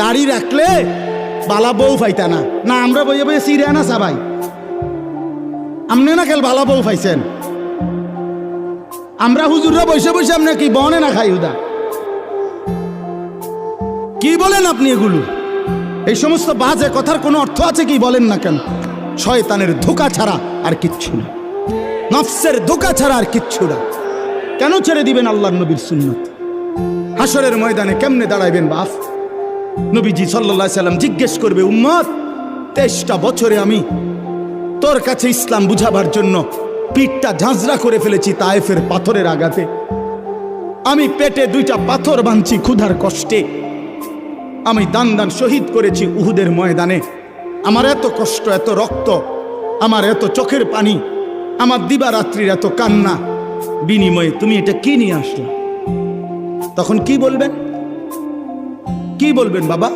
দাড়ি রাখলে বালা বউ পাইতা না। না আমরা বইয়ে বইয়ে সিরে না সবাই, আমনে না খেল বালা বউ পাইছেন। আমরা হুজুররা বসে বসে আপনি কি বনে না খাই উদা? কি বলেন আপনি এগুলো? এই সমস্ত বাজে কথার কোনো অর্থ আছে কি বলেন না কেন? শয়তানের ধোঁকা ছাড়া আর কিচ্ছু না, নফসের ধোঁকা ছাড়া আর কিচ্ছু না। কেন ছেড়ে দিবেন আল্লাহর নবীর সুন্নাত? হাসরের ময়দানে কেমনে দাঁড়াইবেন বাপ? নবীজি সাল্লাল্লাহু আলাইহি সাল্লাম জিজ্ঞেস করবে, উম্মত 23টা বছরে আমি তোর কাছে ইসলাম বুঝাবার জন্য পিঠটা ঝাঁঝরা করে ফেলেছি তায়েফের পাথরের আঘাতে। আমি পেটে 2টা পাথর বাঁধছি ক্ষুধার কষ্টে। আমি দান দান শহীদ করেছি উহুদের ময়দানে। আমার এত কষ্ট, এত রক্ত, আমার এত চোখের পানি, আমার দিবারাত্রির এত কান্না, বিনিময়ে তুমি এটা কি নিয়ে আসলা? তখন কি বলবেন? কি বলবেন বাবা?